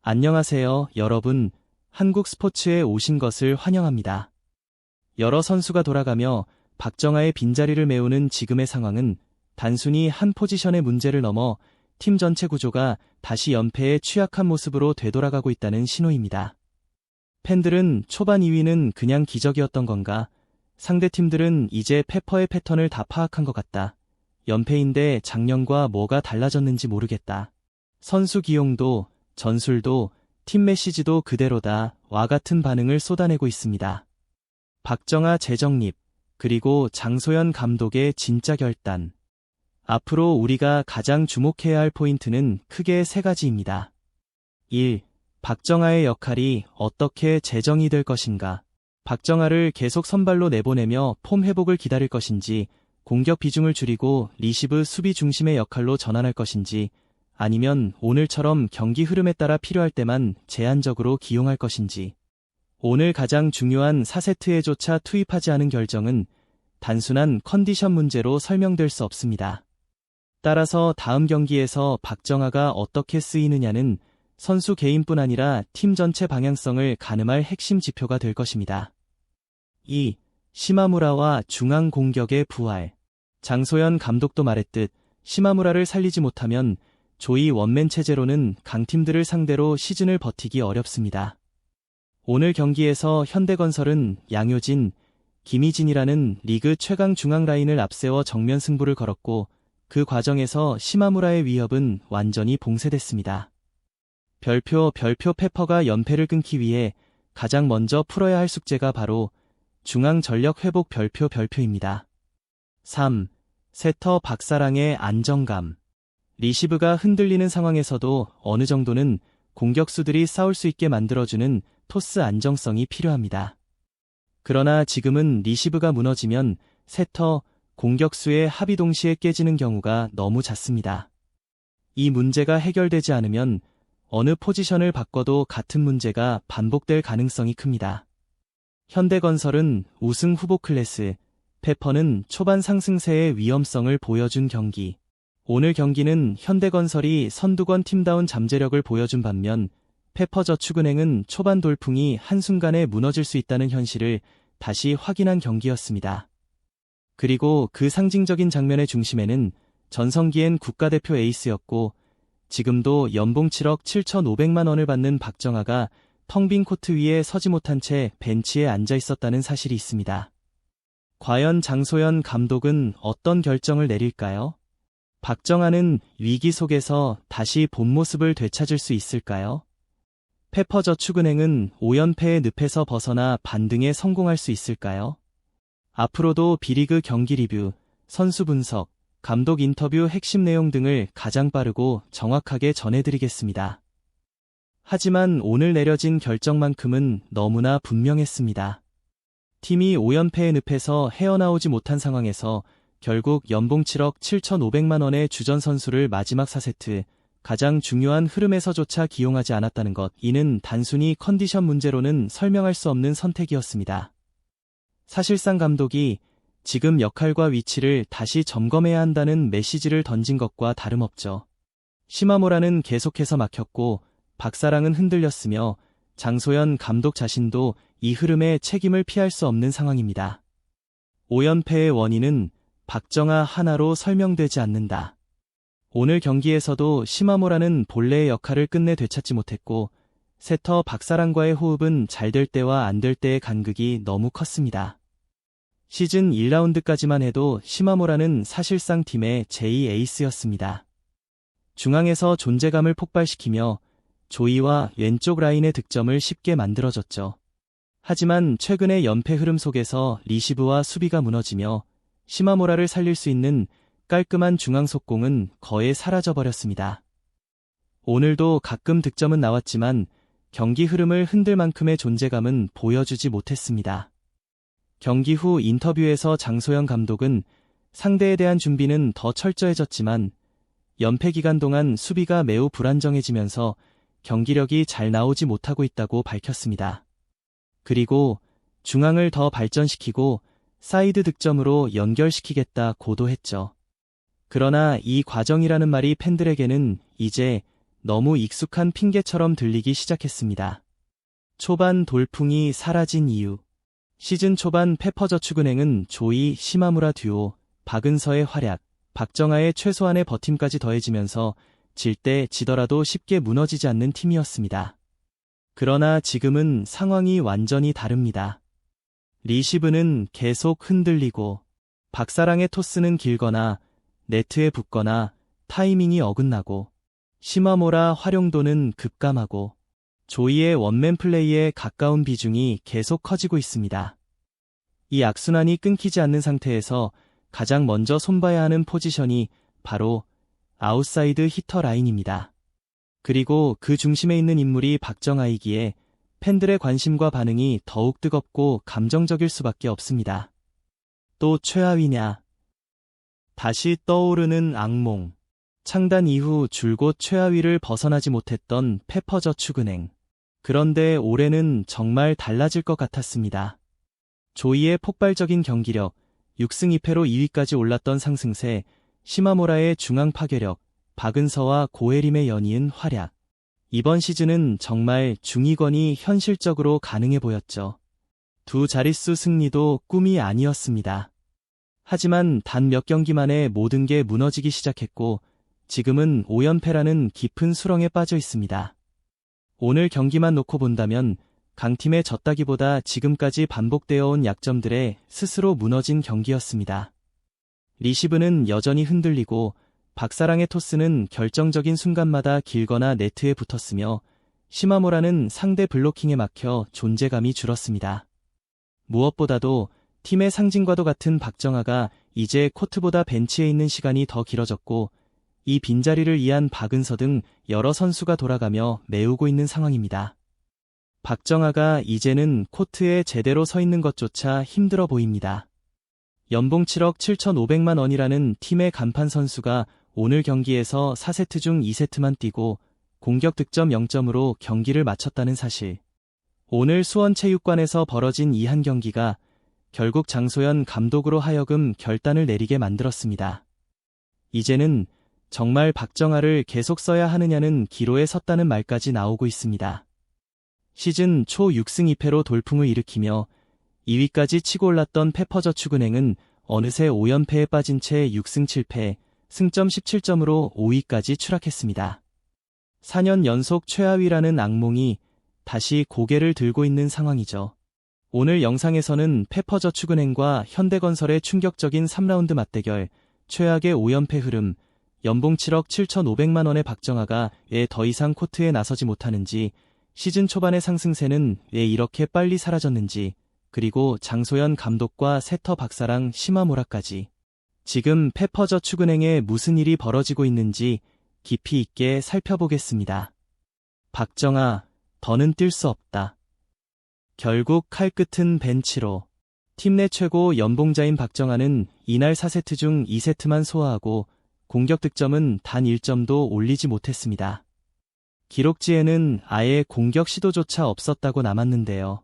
안녕하세요, 여러분. 한국 스포츠에 오신 것을 환영합니다. 여러 선수가 돌아가며 박정아의 빈자리를 메우는 지금의 상황은 단순히 한 포지션의 문제를 넘어 팀 전체 구조가 다시 연패에 취약한 모습으로 되돌아가고 있다는 신호입니다. 팬들은 초반 2위는 그냥 기적이었던 건가? 상대 팀들은 이제 페퍼의 패턴을 다 파악한 것 같다. 연패인데 작년과 뭐가 달라졌는지 모르겠다. 선수 기용도 전술도 팀 메시지도 그대로다 와 같은 반응을 쏟아내고 있습니다. 박정아 재정립, 그리고 장소연 감독의 진짜 결단. 앞으로 우리가 가장 주목해야 할 포인트는 크게 세 가지입니다. 1. 박정아의 역할이 어떻게 재정이 될 것인가? 박정아를 계속 선발로 내보내며 폼 회복을 기다릴 것인지, 공격 비중을 줄이고 리시브 수비 중심의 역할로 전환할 것인지, 아니면 오늘처럼 경기 흐름에 따라 필요할 때만 제한적으로 기용할 것인지. 오늘 가장 중요한 4세트에조차 투입하지 않은 결정은 단순한 컨디션 문제로 설명될 수 없습니다. 따라서 다음 경기에서 박정아가 어떻게 쓰이느냐는 선수 개인뿐 아니라 팀 전체 방향성을 가늠할 핵심 지표가 될 것입니다. 2. 시마무라와 중앙 공격의 부활. 장소연 감독도 말했듯 시마무라를 살리지 못하면 조이 원맨 체제로는 강팀들을 상대로 시즌을 버티기 어렵습니다. 오늘 경기에서 현대건설은 양효진, 김희진이라는 리그 최강 중앙 라인을 앞세워 정면 승부를 걸었고, 그 과정에서 시마무라의 위협은 완전히 봉쇄됐습니다. 별표 페퍼가 연패를 끊기 위해 가장 먼저 풀어야 할 숙제가 바로 중앙 전력 회복 별표입니다. 3. 세터 박사랑의 안정감. 리시브가 흔들리는 상황에서도 어느 정도는 공격수들이 싸울 수 있게 만들어주는 토스 안정성이 필요합니다. 그러나 지금은 리시브가 무너지면 세터, 공격수의 합이 동시에 깨지는 경우가 너무 잦습니다. 이 문제가 해결되지 않으면 어느 포지션을 바꿔도 같은 문제가 반복될 가능성이 큽니다. 현대건설은 우승 후보 클래스, 페퍼는 초반 상승세의 위험성을 보여준 경기. 오늘 경기는 현대건설이 선두권 팀다운 잠재력을 보여준 반면 페퍼저축은행은 초반 돌풍이 한순간에 무너질 수 있다는 현실을 다시 확인한 경기였습니다. 그리고 그 상징적인 장면의 중심에는 전성기엔 국가대표 에이스였고 지금도 연봉 7억 7,500만 원을 받는 박정아가 텅 빈 코트 위에 서지 못한 채 벤치에 앉아 있었다는 사실이 있습니다. 과연 장소연 감독은 어떤 결정을 내릴까요? 박정아는 위기 속에서 다시 본 모습을 되찾을 수 있을까요? 페퍼저축은행은 5연패의 늪에서 벗어나 반등에 성공할 수 있을까요? 앞으로도 B리그 경기 리뷰, 선수 분석, 감독 인터뷰 핵심 내용 등을 가장 빠르고 정확하게 전해드리겠습니다. 하지만 오늘 내려진 결정만큼은 너무나 분명했습니다. 팀이 5연패의 늪에서 헤어나오지 못한 상황에서 결국 연봉 7억 7,500만 원의 주전 선수를 마지막 4세트, 가장 중요한 흐름에서조차 기용하지 않았다는 것, 이는 단순히 컨디션 문제로는 설명할 수 없는 선택이었습니다. 사실상 감독이 지금 역할과 위치를 다시 점검해야 한다는 메시지를 던진 것과 다름없죠. 시마모라는 계속해서 막혔고 박사랑은 흔들렸으며 장소연 감독 자신도 이 흐름에 책임을 피할 수 없는 상황입니다. 5연패의 원인은 박정아 하나로 설명되지 않는다. 오늘 경기에서도 시마모라는 본래의 역할을 끝내 되찾지 못했고 세터 박사랑과의 호흡은 잘 될 때와 안 될 때의 간극이 너무 컸습니다. 시즌 1라운드까지만 해도 시마모라는 사실상 팀의 제2 에이스였습니다. 중앙에서 존재감을 폭발시키며 조이와 왼쪽 라인의 득점을 쉽게 만들어줬죠. 하지만 최근의 연패 흐름 속에서 리시브와 수비가 무너지며 시마모라를 살릴 수 있는 깔끔한 중앙 속공은 거의 사라져버렸습니다. 오늘도 가끔 득점은 나왔지만 경기 흐름을 흔들 만큼의 존재감은 보여주지 못했습니다. 경기 후 인터뷰에서 장소연 감독은 상대에 대한 준비는 더 철저해졌지만 연패 기간 동안 수비가 매우 불안정해지면서 경기력이 잘 나오지 못하고 있다고 밝혔습니다. 그리고 중앙을 더 발전시키고 사이드 득점으로 연결시키겠다고도 했죠. 그러나 이 과정이라는 말이 팬들에게는 이제 너무 익숙한 핑계처럼 들리기 시작했습니다. 초반 돌풍이 사라진 이유. 시즌 초반 페퍼저축은행은 조이, 시마무라 듀오, 박은서의 활약, 박정아의 최소한의 버팀까지 더해지면서 질 때 지더라도 쉽게 무너지지 않는 팀이었습니다. 그러나 지금은 상황이 완전히 다릅니다. 리시브는 계속 흔들리고 박사랑의 토스는 길거나 네트에 붙거나 타이밍이 어긋나고 시마모라 활용도는 급감하고 조이의 원맨 플레이에 가까운 비중이 계속 커지고 있습니다. 이 악순환이 끊기지 않는 상태에서 가장 먼저 손봐야 하는 포지션이 바로 아웃사이드 히터 라인입니다. 그리고 그 중심에 있는 인물이 박정아이기에 팬들의 관심과 반응이 더욱 뜨겁고 감정적일 수밖에 없습니다. 또 최하위냐? 다시 떠오르는 악몽. 창단 이후 줄곧 최하위를 벗어나지 못했던 페퍼저축은행. 그런데 올해는 정말 달라질 것 같았습니다. 조이의 폭발적인 경기력, 6승 2패로 2위까지 올랐던 상승세, 시마모라의 중앙 파괴력, 박은서와 고혜림의 연이은 활약. 이번 시즌은 정말 중위권이 현실적으로 가능해 보였죠. 두 자릿수 승리도 꿈이 아니었습니다. 하지만 단 몇 경기 만에 모든 게 무너지기 시작했고 지금은 5연패라는 깊은 수렁에 빠져 있습니다. 오늘 경기만 놓고 본다면 강팀에 졌다기보다 지금까지 반복되어 온 약점들에 스스로 무너진 경기였습니다. 리시브는 여전히 흔들리고 박사랑의 토스는 결정적인 순간마다 길거나 네트에 붙었으며 시마모라는 상대 블로킹에 막혀 존재감이 줄었습니다. 무엇보다도 팀의 상징과도 같은 박정아가 이제 코트보다 벤치에 있는 시간이 더 길어졌고 이 빈자리를 이한 박은서 등 여러 선수가 돌아가며 메우고 있는 상황입니다. 박정아가 이제는 코트에 제대로 서 있는 것조차 힘들어 보입니다. 연봉 7억 7,500만 원이라는 팀의 간판 선수가 오늘 경기에서 4세트 중 2세트만 뛰고 공격 득점 0점으로 경기를 마쳤다는 사실. 오늘 수원체육관에서 벌어진 이 한 경기가 결국 장소연 감독으로 하여금 결단을 내리게 만들었습니다. 이제는 정말 박정아를 계속 써야 하느냐는 기로에 섰다는 말까지 나오고 있습니다. 시즌 초 6승 2패로 돌풍을 일으키며 2위까지 치고 올랐던 페퍼저축은행은 어느새 5연패에 빠진 채 6승 7패, 승점 17점으로 5위까지 추락했습니다. 4년 연속 최하위라는 악몽이 다시 고개를 들고 있는 상황이죠. 오늘 영상에서는 페퍼저축은행과 현대건설의 충격적인 3라운드 맞대결, 최악의 5연패 흐름, 연봉 7억 7,500만 원의 박정아가 왜 더 이상 코트에 나서지 못하는지, 시즌 초반의 상승세는 왜 이렇게 빨리 사라졌는지, 그리고 장소연 감독과 세터 박사랑 시마모라까지 지금 페퍼저축은행에 무슨 일이 벌어지고 있는지 깊이 있게 살펴보겠습니다. 박정아, 더는 뛸 수 없다. 결국 칼끝은 벤치로. 팀 내 최고 연봉자인 박정아는 이날 4세트 중 2세트만 소화하고 공격 득점은 단 1점도 올리지 못했습니다. 기록지에는 아예 공격 시도조차 없었다고 남았는데요.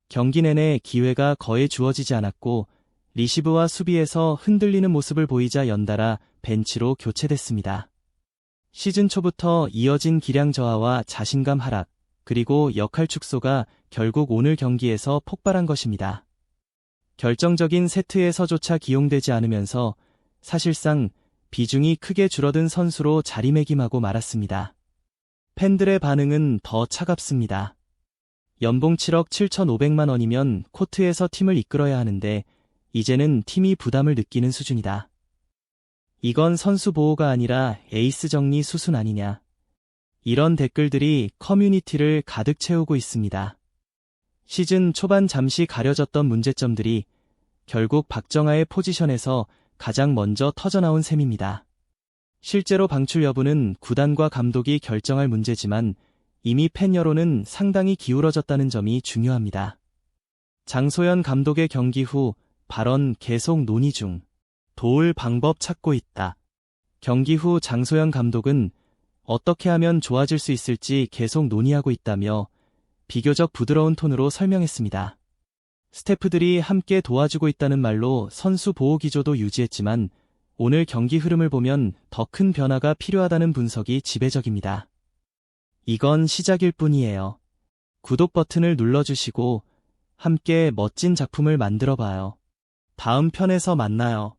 경기 내내 기회가 거의 주어지지 않았고 리시브와 수비에서 흔들리는 모습을 보이자 연달아 벤치로 교체됐습니다. 시즌 초부터 이어진 기량 저하와 자신감 하락, 그리고 역할 축소가 결국 오늘 경기에서 폭발한 것입니다. 결정적인 세트에서조차 기용되지 않으면서 사실상 비중이 크게 줄어든 선수로 자리매김하고 말았습니다. 팬들의 반응은 더 차갑습니다. 연봉 7억 7,500만 원이면 코트에서 팀을 이끌어야 하는데 이제는 팀이 부담을 느끼는 수준이다. 이건 선수 보호가 아니라 에이스 정리 수순 아니냐. 이런 댓글들이 커뮤니티를 가득 채우고 있습니다. 시즌 초반 잠시 가려졌던 문제점들이 결국 박정아의 포지션에서 가장 먼저 터져나온 셈입니다. 실제로 방출 여부는 구단과 감독이 결정할 문제지만 이미 팬 여론은 상당히 기울어졌다는 점이 중요합니다. 장소연 감독의 경기 후 발언 계속 논의 중. 도울 방법 찾고 있다. 경기 후 장소연 감독은 어떻게 하면 좋아질 수 있을지 계속 논의하고 있다며 비교적 부드러운 톤으로 설명했습니다. 스태프들이 함께 도와주고 있다는 말로 선수 보호 기조도 유지했지만 오늘 경기 흐름을 보면 더 큰 변화가 필요하다는 분석이 지배적입니다. 이건 시작일 뿐이에요. 구독 버튼을 눌러주시고 함께 멋진 작품을 만들어 봐요. 다음 편에서 만나요.